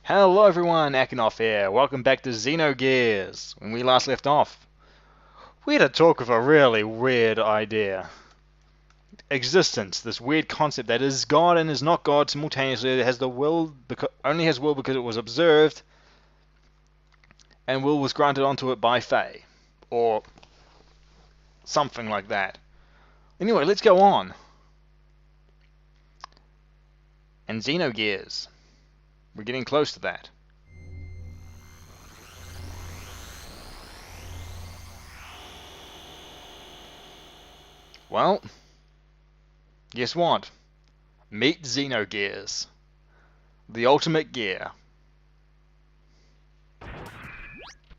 Hello everyone, Ekanoff here. Welcome back to Xenogears. When we last left off, we had a talk of a really weird idea. Existence, this weird concept that is God and is not God simultaneously. It has the will, only has will because it was observed, and will was granted onto it by Fae. Or something like that. Anyway, let's go on. And Xenogears. We're getting close to that. Well, guess what? Meet Xenogears. The ultimate gear.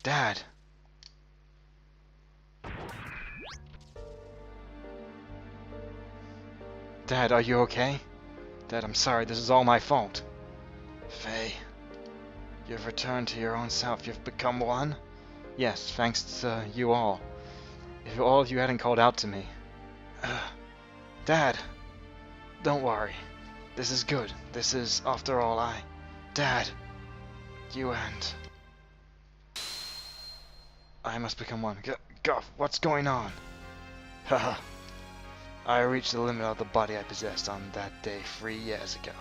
Dad. Dad, are you okay? Dad, I'm sorry, this is all my fault. Faye, you've returned to your own self. You've become one? Yes, thanks to you all. If all of you hadn't called out to me. Dad, don't worry. This is good. This is, after all, Dad, you and... I must become one. Guff, what's going on? Haha. I reached the limit of the body I possessed on that day 3 years ago.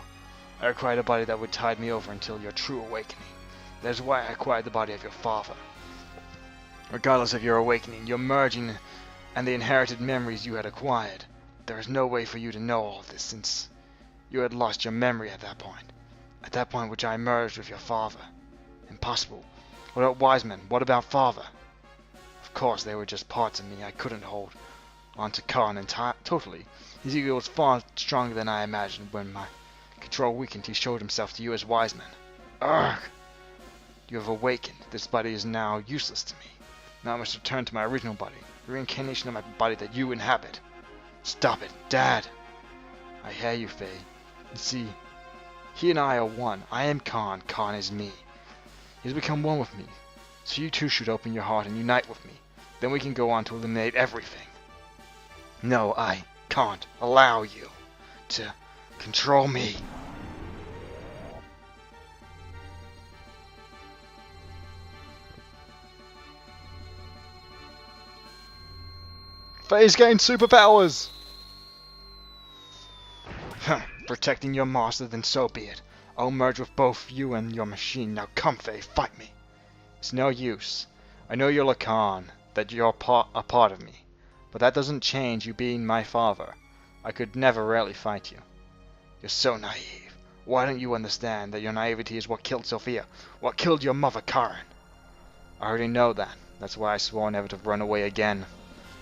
I acquired a body that would tide me over until your true awakening. That is why I acquired the body of your father. Regardless of your awakening, your merging, and the inherited memories you had acquired, there is no way for you to know all of this since you had lost your memory at that point. At that point which I merged with your father. Impossible. What about Wiseman? What about father? Of course, they were just parts of me I couldn't hold onto Khan totally. His ego was far stronger than I imagined. When my control weakened, he showed himself to you as Wiseman. Urgh! You have awakened. This body is now useless to me. Now I must return to my original body, the reincarnation of my body that you inhabit. Stop it, Dad! I hear you, Faye. You see, he and I are one. I am Khan. Khan is me. He has become one with me. So you too should open your heart and unite with me. Then we can go on to eliminate everything. No, I can't allow you to control me. Faye's gained superpowers! Protecting your master, then so be it. I'll merge with both you and your machine. Now come, Faye, fight me. It's no use. I know you're Lacan, that you're a part of me. But that doesn't change you being my father. I could never really fight you. You're so naive. Why don't you understand that your naivety is what killed Sophia? What killed your mother, Karen? I already know that. That's why I swore never to run away again.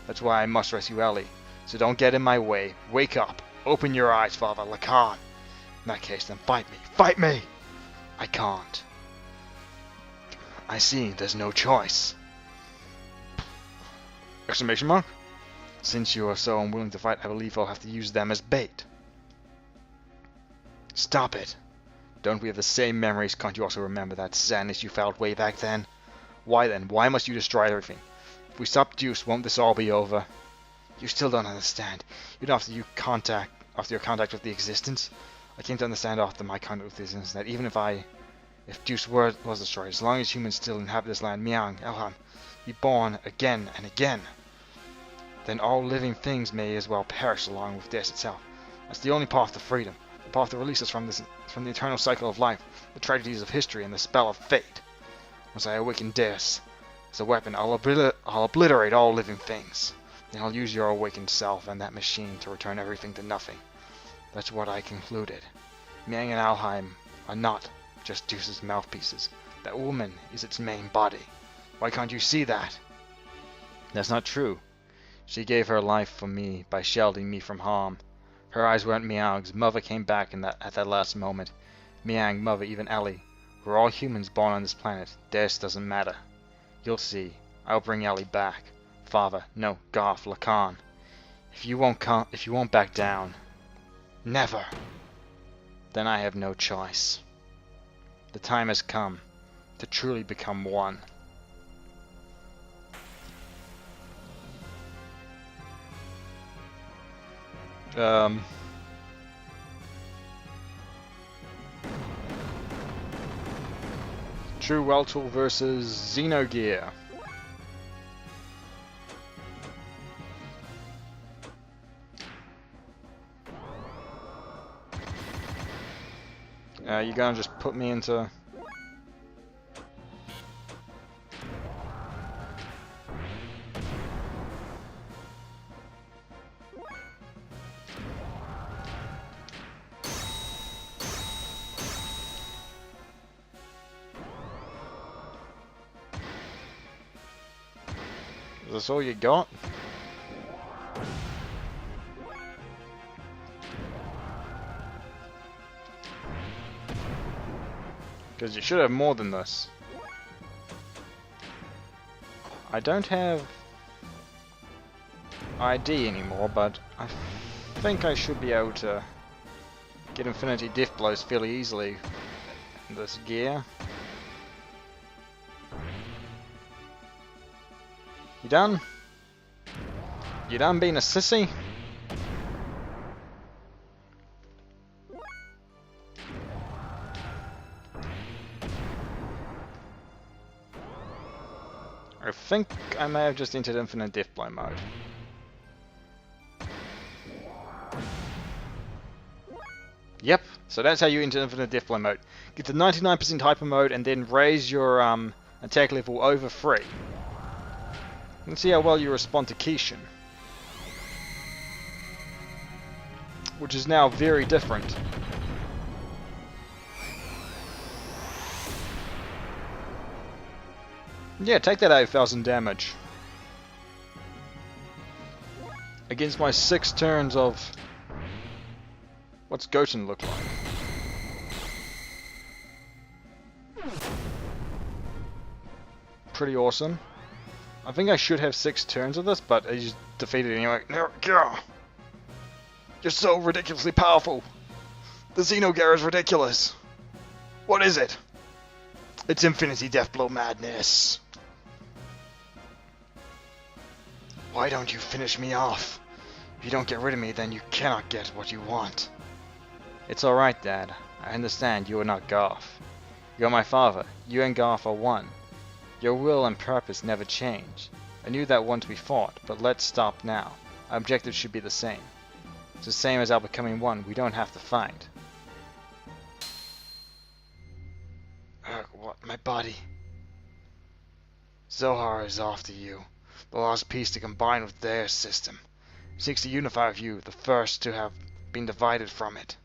That's why I must rescue Ellie. So don't get in my way. Wake up. Open your eyes, Father Lacan. In that case, then fight me. Fight me! I can't. I see. There's no choice. Exclamation mark? Since you are so unwilling to fight, I believe I'll have to use them as bait. Stop it. Don't we have the same memories? Can't you also remember that sadness you felt way back then? Why then? Why must you destroy everything? If we stop Deuce, won't this all be over? You still don't understand. Even after your contact with the existence, I came to understand after my contact with the existence that even if Deuce was destroyed, as long as humans still inhabit this land, Miang, Elham, be born again and again, then all living things may as well perish along with this itself. That's the only path to freedom, the path to release us from the eternal cycle of life, the tragedies of history, and the spell of fate. Once I awaken Deus as a weapon, I'll obliterate all living things. Then I'll use your awakened self and that machine to return everything to nothing. That's what I concluded. Miang and Alheim are not just Deuce's mouthpieces. That woman is its main body. Why can't you see that? That's not true. She gave her life for me by shielding me from harm. Her eyes weren't Miang's. Mother came back at that last moment. Miang, Mother, even Ellie. We're all humans born on this planet. This doesn't matter. You'll see. I'll bring Ellie back. Father, no, Garth, Lacan. If you won't back down, never, then I have no choice. The time has come to truly become one. True Well Tool versus Xenogear. You gonna just put me into... Is this all you got? Because you should have more than this. I don't have ID anymore, but I think I should be able to get Infinity Diff Blows fairly easily in this gear. You done? You done being a sissy? I think I may have just entered Infinite Diff Blow mode. Yep, so that's how you enter Infinite Diff Blow mode. Get to 99% hyper mode and then raise your attack level over 3. And see how well you respond to Kishin. Which is now very different. Yeah, take that 8,000 damage. Against my 6 turns of... What's Goten look like? Pretty awesome. I think I should have 6 turns of this, but I just defeated it anyway. No, yeah. You're so ridiculously powerful. The Xenogears is ridiculous. What is it? It's Infinity Death Blow madness. Why don't you finish me off? If you don't get rid of me, then you cannot get what you want. It's alright, Dad. I understand you are not Garth. You're my father. You and Garth are one. Your will and purpose never change. I knew that once we fought, but let's stop now. Our objectives should be the same. It's the same as our becoming one. We don't have to fight. What? My body. Zohar is after you. The last piece to combine with their system. It seeks to unify with you, the first to have been divided from it.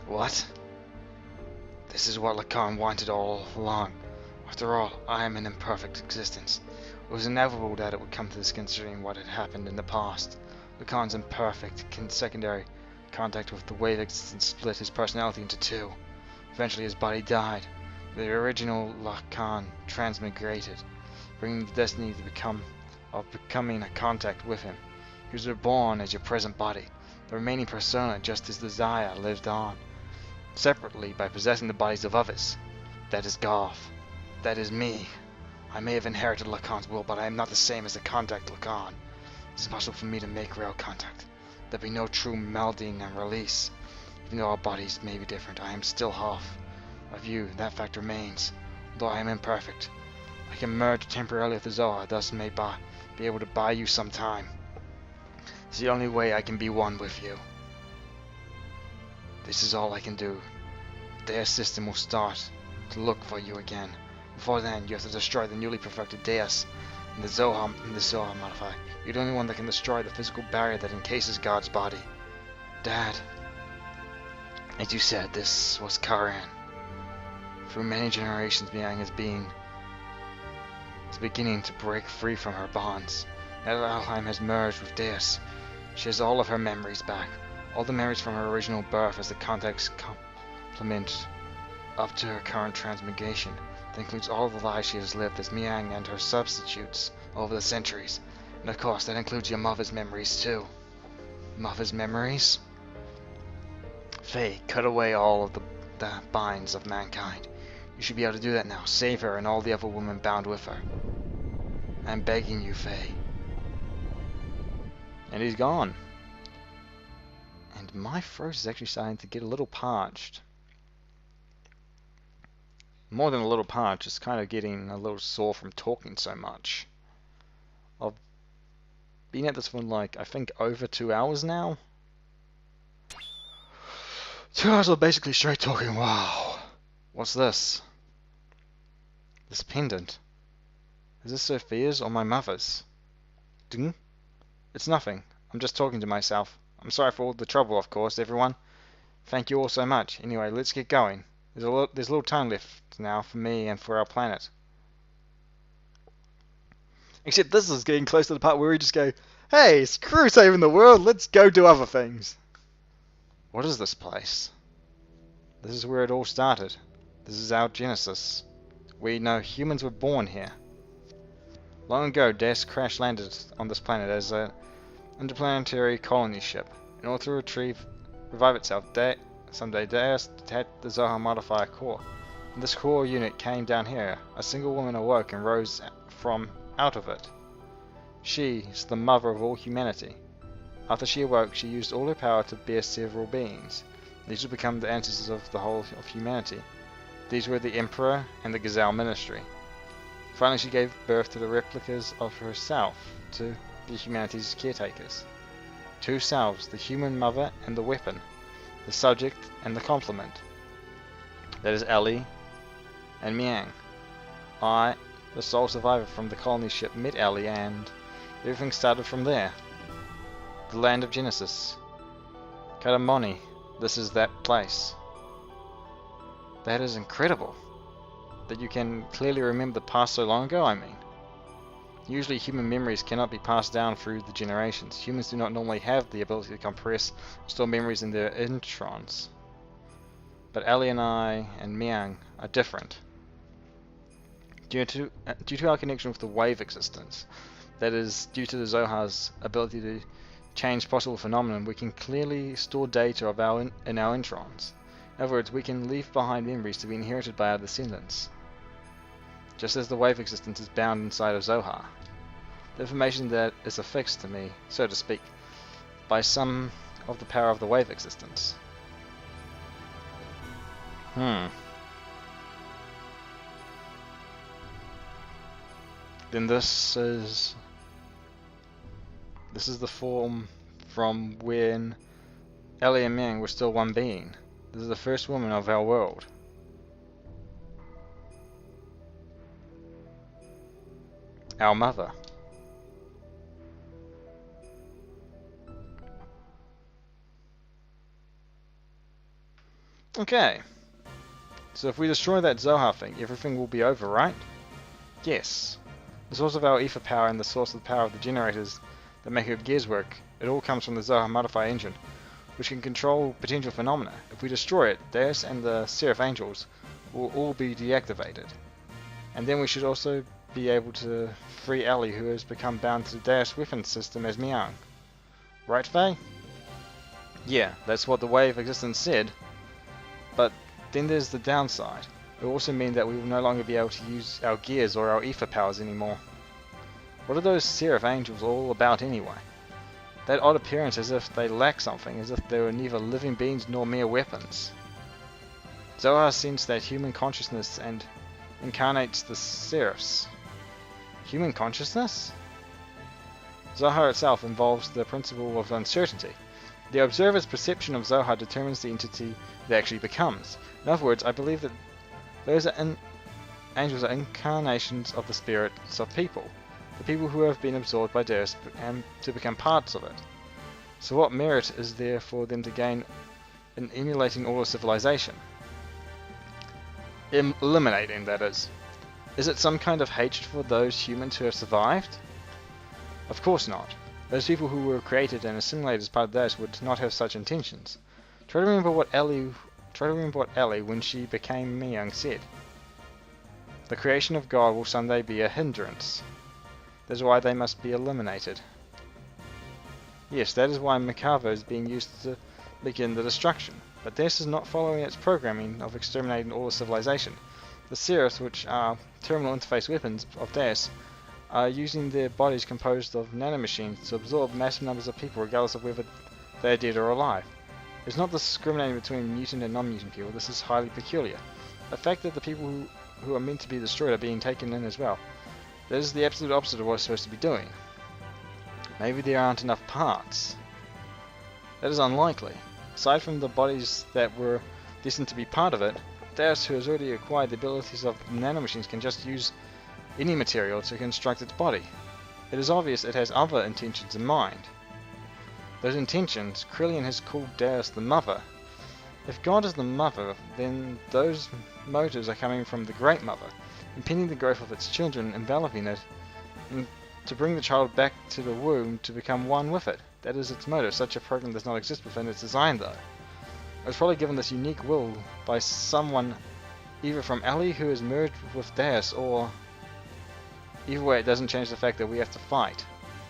What? This is what Lacan wanted all along. After all, I am an imperfect existence. It was inevitable that it would come to this considering what had happened in the past. Lacan's imperfect, secondary contact with the wave existence split his personality into 2. Eventually his body died. The original Lacan transmigrated, bringing the destiny of becoming a contact with him. He was reborn as your present body. The remaining persona, just as desire, lived on. Separately by possessing the bodies of others. That is Garth. That is me. I may have inherited Lacan's will, but I am not the same as the contact Lacan. It is possible for me to make real contact. There be no true melding and release. Even though our bodies may be different, I am still half of you. That fact remains. Although I am imperfect, I can merge temporarily with the Zohar, thus may be able to buy you some time. It's the only way I can be one with you. This is all I can do. Their system will start to look for you again. Before then, you have to destroy the newly perfected Deus and the Zohar modifier. You're the only one that can destroy the physical barrier that encases God's body. Dad, as you said, this was Karan. Through many generations, Miang is beginning to break free from her bonds. Now that Alheim has merged with Deus, she has all of her memories back. All the memories from her original birth as the context complement up to her current transmigration. That includes all of the lives she has lived as Miang and her substitutes over the centuries. And of course, that includes your mother's memories too. Mother's memories? Faye, cut away all of the binds of mankind. You should be able to do that now. Save her and all the other women bound with her. I'm begging you, Faye. And he's gone. And my throat is actually starting to get a little parched. More than a little part, just kind of getting a little sore from talking so much. I've been at this for like, I think over 2 hours now. 2 hours of basically straight talking, wow. What's this? This pendant. Is this Sophia's or my mother's? Ding? It's nothing. I'm just talking to myself. I'm sorry for all the trouble, of course, everyone. Thank you all so much. Anyway, let's get going. There's a little time left now for me and for our planet. Except this is getting close to the part where we just go, hey, screw saving the world, let's go do other things. What is this place? This is where it all started. This is our genesis. We know humans were born here. Long ago, Deus crash landed on this planet as an interplanetary colony ship. In order to revive itself, someday Deus detected the Zohar modifier core. And this core unit came down here. A single woman awoke and rose from out of it. She is the mother of all humanity. After she awoke, she used all her power to bear several beings. These would become the ancestors of the whole of humanity. These were the Emperor and the Gazelle Ministry. Finally, she gave birth to the replicas of herself, to be humanity's caretakers. Two selves, the human mother and the weapon, the subject and the complement. That is Ellie and Miang. I, the sole survivor from the colony ship, met Ellie and everything started from there. The land of Genesis. Katamoni, this is that place. That is incredible. That you can clearly remember the past so long ago, I mean. Usually human memories cannot be passed down through the generations. Humans do not normally have the ability to compress or store memories in their introns. But Ali and I and Miang are different. Due to our connection with the wave existence, that is, due to the Zohar's ability to change possible phenomena, we can clearly store data of in our introns. In other words, we can leave behind memories to be inherited by our descendants. Just as the wave existence is bound inside of Zohar. The information that is affixed to me, so to speak, by some of the power of the wave existence. Then this is the form from when Ellie and Ming were still one being. This is the first woman of our world. Our mother. Okay. So if we destroy that Zohar thing, everything will be over, right? Yes. The source of our ether power and the source of the power of the generators that make our gears work, it all comes from the Zohar modifier engine, which can control potential phenomena. If we destroy it, Deus and the Seraph Angels will all be deactivated. And then we should also be able to free Ellie, who has become bound to the Deus weapon system as Miang. Right, Faye? Yeah, that's what the wave existence said. But then there's the downside. It will also mean that we will no longer be able to use our gears or our ether powers anymore. What are those Seraph Angels all about anyway? That odd appearance as if they lack something, as if they were neither living beings nor mere weapons. Zohar sensed that human consciousness and incarnates the Seraphs. Human consciousness? Zohar itself involves the principle of uncertainty. The observer's perception of Zohar determines the entity it actually becomes. In other words, I believe that those angels are incarnations of the spirits of people, the people who have been absorbed by Deus and to become parts of it. So what merit is there for them to gain in emulating all of civilization? Eliminating, that is. Is it some kind of hatred for those humans who have survived? Of course not. Those people who were created and assimilated as part of Deus would not have such intentions. Try to remember what Ellie, when she became Miang, said. The creation of God will someday be a hindrance. That is why they must be eliminated. Yes, that is why Mikavo is being used to begin the destruction. But Deus is not following its programming of exterminating all of civilization. The Seraphs, which are terminal interface weapons of Deus, are using their bodies composed of nanomachines to absorb massive numbers of people regardless of whether they are dead or alive. It's not discriminating between mutant and non-mutant people. This is highly peculiar. The fact that the people who who are meant to be destroyed are being taken in as well. That is the absolute opposite of what we're supposed to be doing. Maybe there aren't enough parts. That is unlikely. Aside from the bodies that were destined to be part of it, Deus, who has already acquired the abilities of nanomachines, can just use any material to construct its body. It is obvious it has other intentions in mind. Those intentions, Krillian has called Deus the Mother. If God is the Mother, then those motives are coming from the Great Mother, impeding the growth of its children, enveloping it, and to bring the child back to the womb to become one with it. That is its motive. Such a program does not exist within its design, though. It was probably given this unique will by someone either from Ellie, who is merged with Deus, or... Either way, it doesn't change the fact that we have to fight.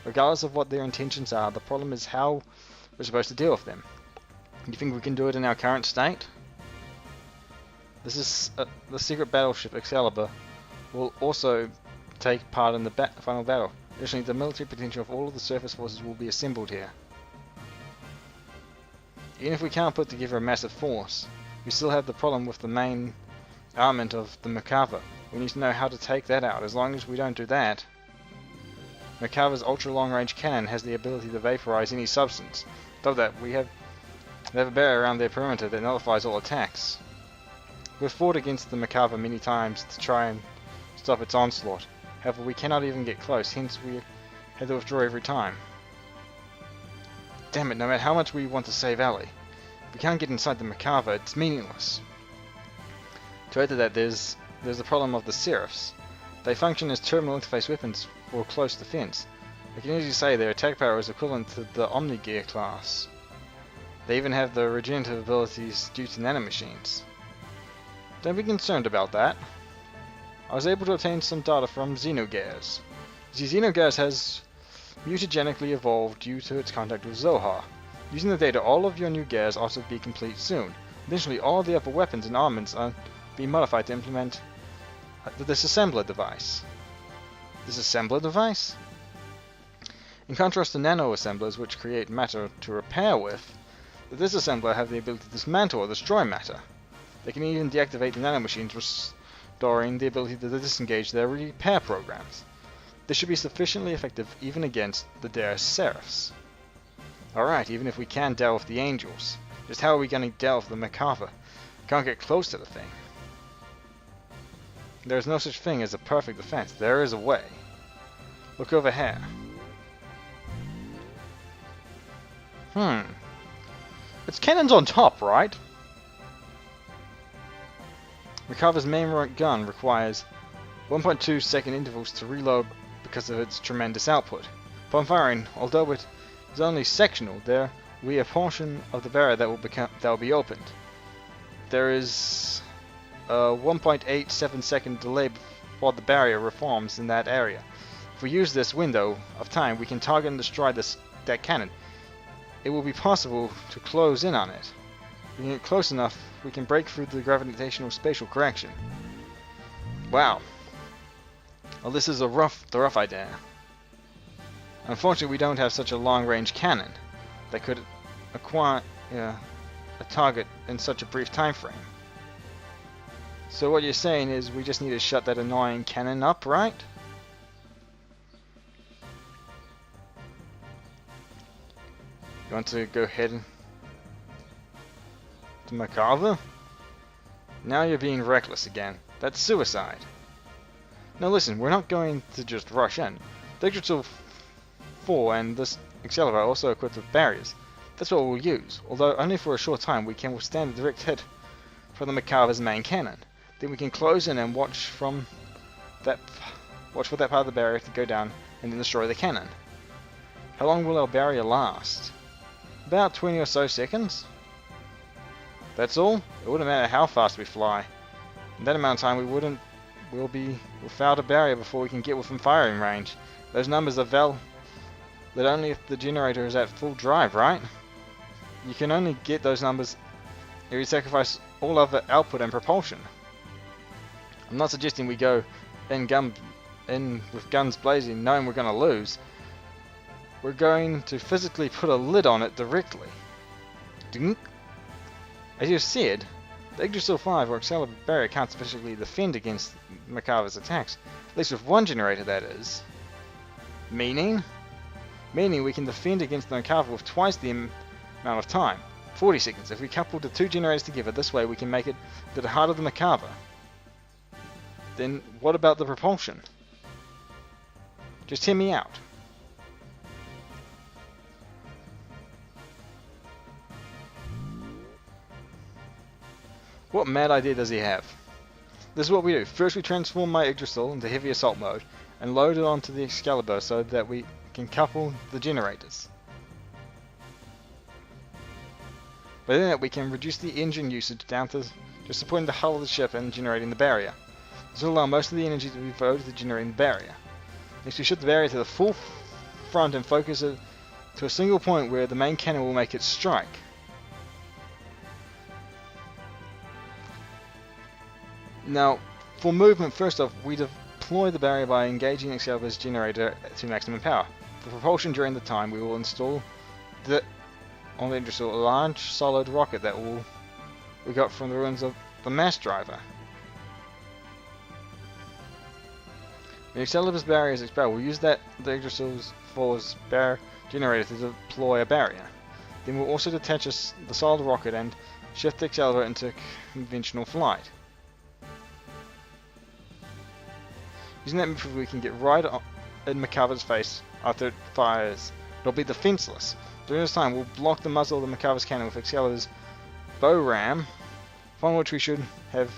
Regardless of what their intentions are, the problem is how we're supposed to deal with them. Do you think we can do it in our current state? This is the secret battleship Excalibur will also take part in the final battle. Additionally, the military potential of all of the surface forces will be assembled here. Even if we can't put together a massive force, we still have the problem with the main armament of the Merkava. We need to know how to take that out. As long as we don't do that, Merkava's ultra long range cannon has the ability to vaporize any substance. Above that, they have a barrier around their perimeter that nullifies all attacks. We've fought against the Merkava many times to try and stop its onslaught. However, we cannot even get close, hence we had to withdraw every time. Damn it, no matter how much we want to save Ellie, if we can't get inside the Merkava, it's meaningless. To add to that, there's the problem of the Seraphs. They function as terminal interface weapons for close defense. I can easily say their attack power is equivalent to the Omni-Gear class. They even have the regenerative abilities due to nanomachines. Don't be concerned about that. I was able to obtain some data from Xenogears. The Xenogears has mutagenically evolved due to its contact with Zohar. Using the data, all of your new gears ought to be complete soon. Additionally, all of the upper weapons and armaments are being modified to implement the disassembler device. Disassembler device? In contrast to nano-assemblers, which create matter to repair with, the disassembler have the ability to dismantle or destroy matter. They can even deactivate the nanomachines, restoring the ability to disengage their repair programs. This should be sufficiently effective even against the Deus Seraphs. Alright, even if we can deal with the angels, just how are we going to deal with the Merkava? Can't get close to the thing. There is no such thing as a perfect defense. There is a way. Look over here. Its cannon's on top, right? Merkava's main gun requires 1.2 second intervals to reload because of its tremendous output. Upon firing, although it is only sectional, there will be a portion of the barrier that will be opened. There is a 1.87 second delay before the barrier reforms in that area. If we use this window of time, we can target and destroy that cannon. It will be possible to close in on it. If we get close enough, we can break through the gravitational spatial correction. Wow. Well, this is the rough idea. Unfortunately, we don't have such a long-range cannon that could acquire a target in such a brief time frame. So what you're saying is we just need to shut that annoying cannon up, right? You want to go ahead to Merkava? Now you're being reckless again. That's suicide. Now listen, we're not going to just rush in. The Digital 4 and this Excalibur are also equipped with barriers. That's what we'll use, although only for a short time. We can withstand a direct hit from the Merkava's main cannon. Then we can close in and watch for that part of the barrier to go down and then destroy the cannon. How long will our barrier last? About 20 or so seconds. That's all? It wouldn't matter how fast we fly. In that amount of time we'll be without a barrier before we can get within firing range. Those numbers are valid only if the generator is at full drive, right? You can only get those numbers if you sacrifice all other output and propulsion. I'm not suggesting we go in with guns blazing knowing we're going to lose. We're going to physically put a lid on it directly. As you said, The Yggdrasil 5 or Excalibur barrier can't sufficiently defend against Macava's attacks. At least with one generator, that is. Meaning? Meaning we can defend against the Macava with twice the amount of time. 40 seconds. If we couple the two generators together, this way we can make it to the heart of the Macava. Then what about the propulsion? Just hear me out. What mad idea does he have? This is what we do. First we transform my Yggdrasil into heavy assault mode and load it onto the Excalibur so that we can couple the generators. By doing that we can reduce the engine usage down to just supporting the hull of the ship and generating the barrier. This will allow most of the energy to be devoted to generating the barrier. Next we shift the barrier to the full front and focus it to a single point where the main cannon will make its strike. Now, for movement, first off, we deploy the barrier by engaging Excalibur's generator to maximum power. For propulsion during the time, we will install on the Yggdrasil a large solid rocket that we got from the ruins of the mass driver. When Excalibur's barrier is expelled, we'll use the Yggdrasil's force barrier generator to deploy a barrier. Then we'll also detach the solid rocket and shift the Excalibur into conventional flight. Using that method we can get right in Macava's face after it fires. It'll be defenseless. During this time we'll block the muzzle of the Macava's cannon with Excalibur's bow ram, upon which we should have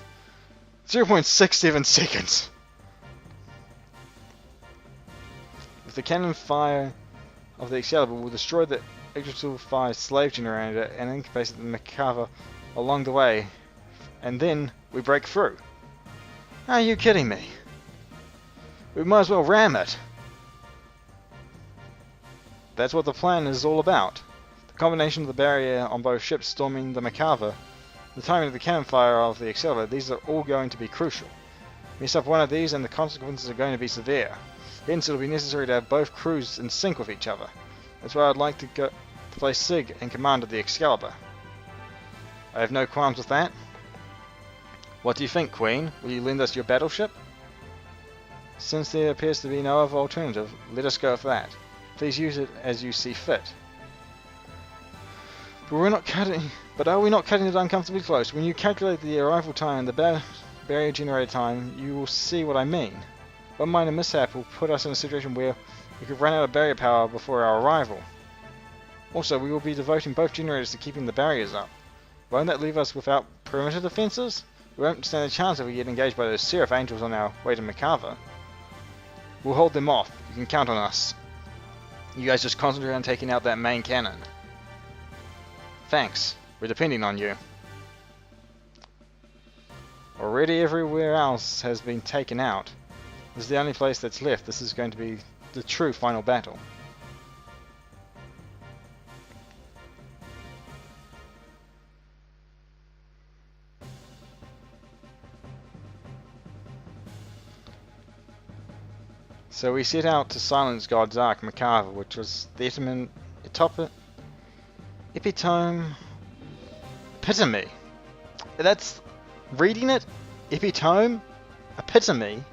0.67 seconds. With the cannon fire of the Excalibur we'll destroy the Yggdrasil 5 slave generator and incapacitate the Macava along the way, and then we break through. Are you kidding me? We might as well ram it. That's what the plan is all about. The combination of the barrier on both ships storming the Macava, the timing of the cannon fire of the Excalibur, these are all going to be crucial. Mess up one of these and the consequences are going to be severe. Hence it will be necessary to have both crews in sync with each other. That's why I'd like to place Sig in command of the Excalibur. I have no qualms with that. What do you think, Queen? Will you lend us your battleship? Since there appears to be no other alternative, let us go with that. Please use it as you see fit. But are we not cutting it uncomfortably close? When you calculate the arrival time and the barrier generator time, you will see what I mean. One minor mishap will put us in a situation where we could run out of barrier power before our arrival. Also, we will be devoting both generators to keeping the barriers up. Won't that leave us without perimeter defenses? We won't stand a chance if we get engaged by those Seraph Angels on our way to Macava. We'll hold them off. You can count on us. You guys just concentrate on taking out that main cannon. Thanks. We're depending on you. Already everywhere else has been taken out. This is the only place that's left. This is going to be the true final battle. So we set out to silence God's Ark, Macava, which was the epitome. That's reading it. Epitome, epitome.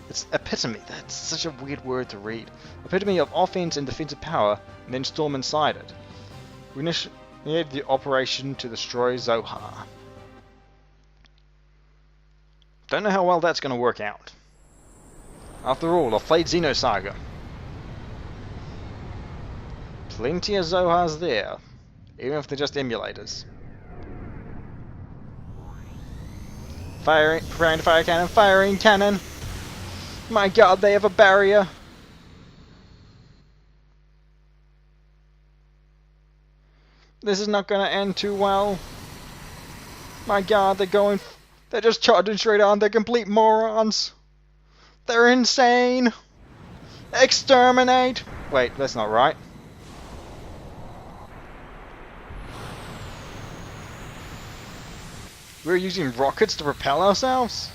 It's epitome. That's such a weird word to read. Epitome of offense and defensive power, and then storm inside it. We initiated the operation to destroy Zohar. Don't know how well that's going to work out. After all, I've played Xeno Saga. Plenty of Zohars there, even if they're just emulators. Preparing to fire cannon, firing cannon! My god, they have a barrier! This is not gonna end too well. My god, they're just charging straight on, they're complete morons! They're insane! Exterminate! Wait, that's not right. We're using rockets to propel ourselves?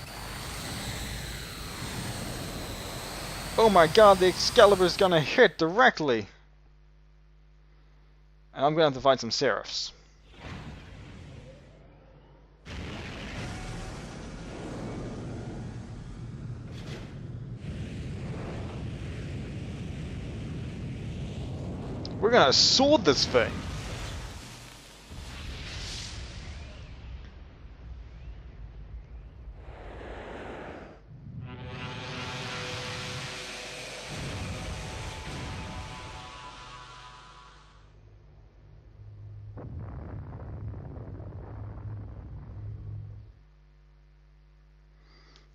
Oh my god, the Excalibur's gonna hit directly! And I'm gonna have to fight some Seraphs. We're gonna sword this thing.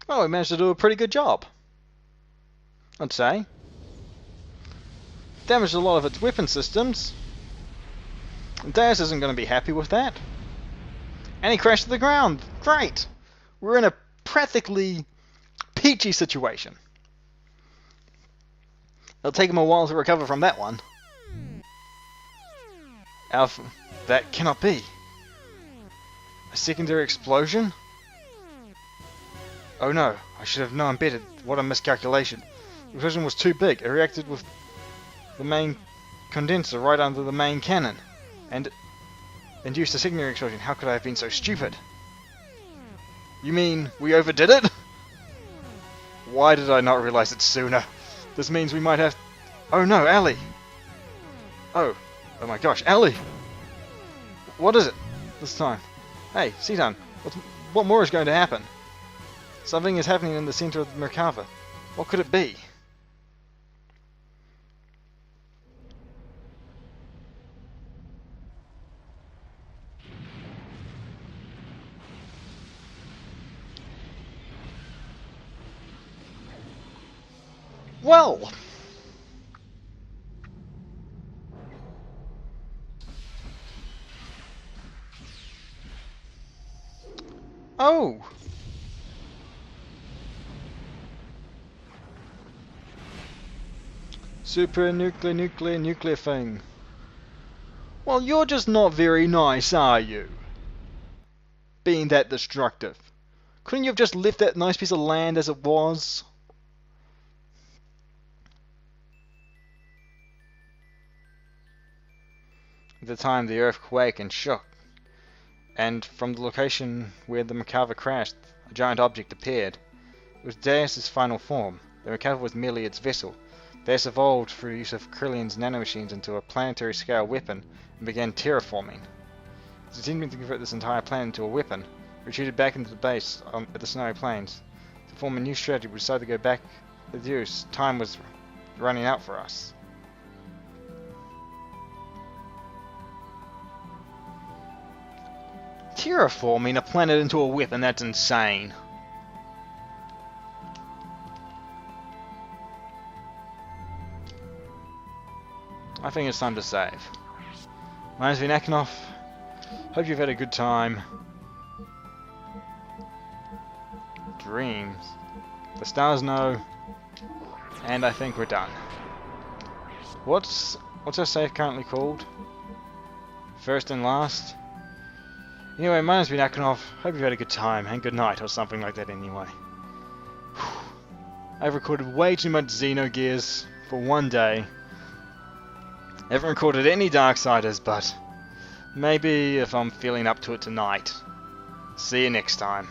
Oh, we managed to do a pretty good job, I'd say. Damaged a lot of its weapon systems. Deus isn't going to be happy with that. And he crashed to the ground. Great! We're in a practically peachy situation. It'll take him a while to recover from that one. Alpha, that cannot be. A secondary explosion? Oh no, I should have known better. What a miscalculation. The explosion was too big. It reacted with the main condenser right under the main cannon, and induced a secondary explosion. How could I have been so stupid? You mean we overdid it? Why did I not realize it sooner? This means we might have... Oh no, Ellie! Oh my gosh, Ellie! What is it this time? Hey, Citan, what more is going to happen? Something is happening in the center of the Merkava. What could it be? Well! Oh! Super nuclear thing. Well, you're just not very nice, are you? Being that destructive. Couldn't you have just left that nice piece of land as it was? At the time, the earth quaked and shook, and from the location where the Merkava crashed, a giant object appeared. It was Deus' final form. The Merkava was merely its vessel. Deus evolved through the use of Krillion's nanomachines into a planetary-scale weapon and began terraforming. His intending to convert this entire planet into a weapon, retreated back into the base at the snowy plains. To form a new strategy, we decided to go back to the use. Time was running out for us. Terraforming a planet into a weapon, that's insane. I think it's time to save. My name's been Akinov. Hope you've had a good time. Dreams. The stars know. And I think we're done. What's our save currently called? First and last? Anyway, my name's been Akinov. Hope you've had a good time, and good night, or something like that anyway. I've recorded way too much Xenogears for one day. I haven't recorded any Darksiders, but maybe if I'm feeling up to it tonight. See you next time.